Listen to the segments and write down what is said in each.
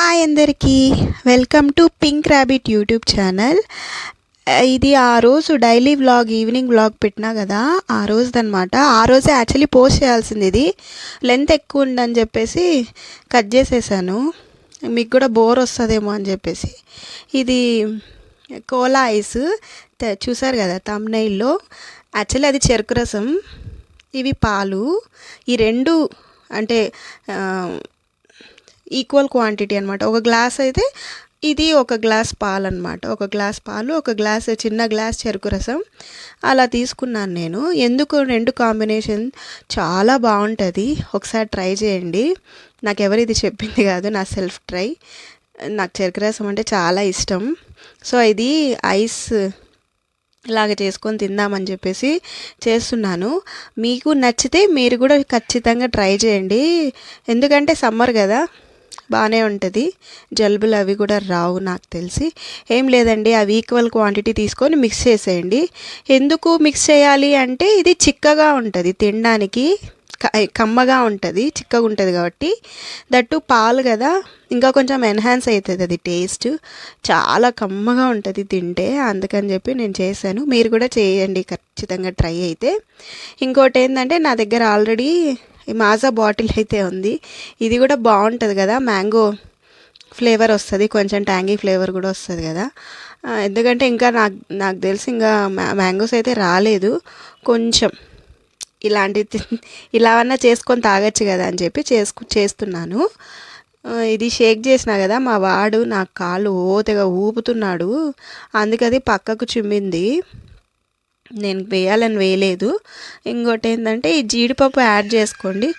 Hi అందరికీ, welcome to pink rabbit YouTube channel. ఇది ఆ రోజు డైలీ వ్లాగ్, ఈవినింగ్ వ్లాగ్ పెట్టినా కదా, ఆ రోజుదనమాట. ఆ రోజే యాక్చువల్లీ పోస్ట్ చేయాల్సింది. ఇది లెంత్ ఎక్కువ ఉందని చెప్పేసి కట్ చేసేసాను. మీకు కూడా బోర్ వస్తుందేమో అని చెప్పేసి. ఇది కోలా ఐస్ చూసారు కదా థంబ్నెయిల్లో. యాక్చువల్లీ అది చెరుకు రసం, ఇవి పాలు. ఈ రెండు అంటే ఈక్వల్ క్వాంటిటీ అనమాట. ఒక గ్లాస్ అయితే ఇది ఒక గ్లాస్ పాలు అనమాట. ఒక గ్లాస్ పాలు, ఒక గ్లాస్ చిన్న గ్లాస్ చెరుకు రసం అలా తీసుకున్నాను నేను. ఎందుకు రెండు కాంబినేషన్ చాలా బాగుంటుంది, ఒకసారి ట్రై చేయండి. నాకు ఎవరు ఇది చెప్పింది కాదు, నా సెల్ఫ్ ట్రై. నాకు చెరుకు రసం అంటే చాలా ఇష్టం. సో ఇది ఐస్ ఇలాగ చేసుకొని తిందామని చెప్పేసి చేస్తున్నాను. మీకు నచ్చితే మీరు కూడా ఖచ్చితంగా ట్రై చేయండి. ఎందుకంటే సమ్మర్ కదా, బాగానే ఉంటుంది. జలుబులు అవి కూడా రావు నాకు తెలిసి. ఏం లేదండి, అవి ఈక్వల్ క్వాంటిటీ తీసుకొని మిక్స్ చేసేయండి. ఎందుకు మిక్స్ చేయాలి అంటే ఇది చిక్కగా ఉంటుంది, తినడానికి కమ్మగా ఉంటుంది, చిక్కగా ఉంటుంది కాబట్టి. దట్టు పాలు కదా, ఇంకా కొంచెం ఎన్హాన్స్ అవుతుంది అది టేస్ట్. చాలా కమ్మగా ఉంటుంది తింటే. అందుకని చెప్పి నేను చేశాను. మీరు కూడా చేయండి ఖచ్చితంగా ట్రై అయితే. ఇంకోటి ఏంటంటే, నా దగ్గర ఆల్రెడీ ఈ మాజా బాటిల్ అయితే ఉంది. ఇది కూడా బాగుంటుంది కదా, మ్యాంగో ఫ్లేవర్ వస్తుంది, కొంచెం ట్యాంగీ ఫ్లేవర్ కూడా వస్తుంది కదా. ఎందుకంటే ఇంకా నాకు తెలిసి ఇంకా మ్యాంగోస్ అయితే రాలేదు. కొంచెం ఇలావన్నా చేసుకొని తాగొచ్చు కదా అని చెప్పి చేస్తున్నాను. ఇది షేక్ చేసినా కదా, మా వాడు నా కాళ్ళు ఓతగా ఊపుతున్నాడు. అందుకది పక్కకు చిమ్మింది, నేను వేయాలని వేయలేదు. ఇంకోటి ఏంటంటే, ఈ జీడిపప్పు యాడ్ చేసుకోండి.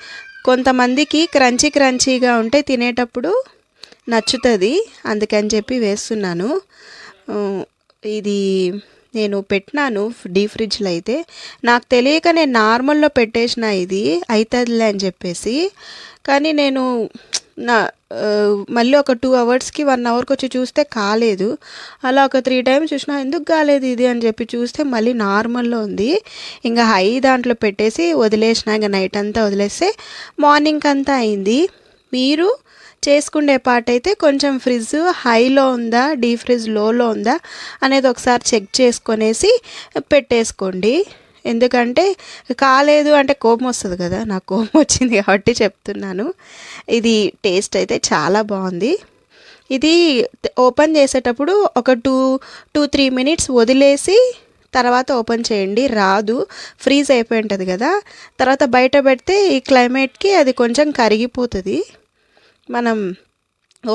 కొంతమందికి క్రంచీగా ఉంటే తినేటప్పుడు నచ్చుతుంది, అందుకని చెప్పి వేస్తున్నాను. ఇది నేను పెట్టినాను డీప్ ఫ్రిడ్జ్లో. అయితే నాకు తెలియక నేను నార్మల్లో పెట్టేసిన, ఇది అవుతుందిలే అని చెప్పేసి. కానీ నేను మళ్ళీ ఒక 2 అవర్స్కి 1 అవర్కి వచ్చి చూస్తే కాలేదు. అలా ఒక 3 టైమ్స్ చూసినా ఎందుకు కాలేదు ఇది అని చెప్పి చూస్తే మళ్ళీ నార్మల్లో ఉంది. ఇంకా హై దాంట్లో పెట్టేసి వదిలేసిన. ఇంకా నైట్ అంతా వదిలేస్తే మార్నింగ్ అంతా అయింది. మీరు చేసుకునే పార్ట్ అయితే కొంచెం ఫ్రిడ్జ్ హైలో ఉందా, డీప్ ఫ్రిడ్జ్ లోలో ఉందా అనేది ఒకసారి చెక్ చేసుకొనేసి పెట్టేసుకోండి. ఎందుకంటే కాలేదు అంటే కోపం వస్తుంది కదా, నాకు కోపం వచ్చింది కాబట్టి చెప్తున్నాను. ఇది టేస్ట్ అయితే చాలా బాగుంది. ఇది ఓపెన్ చేసేటప్పుడు ఒక 2-3 మినిట్స్ వదిలేసి తర్వాత ఓపెన్ చేయండి. రాదు, ఫ్రీజ్ అయిపోయి ఉంటుంది కదా. తర్వాత బయట పెడితే ఈ క్లైమేట్కి అది కొంచెం కరిగిపోతుంది. మనం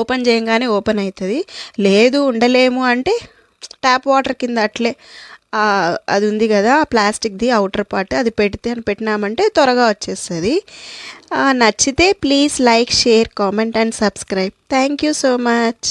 ఓపెన్ చేయగానే ఓపెన్ అవుతుంది. లేదు ఉండలేము అంటే ట్యాప్ వాటర్ కింద అట్లే అది ఉంది కదా ప్లాస్టిక్ది అవుటర్ పార్ట్, అది పెట్టినామంటే త్వరగా వచ్చేస్తుంది. నచ్చితే please like, share, comment and subscribe. Thank you so much.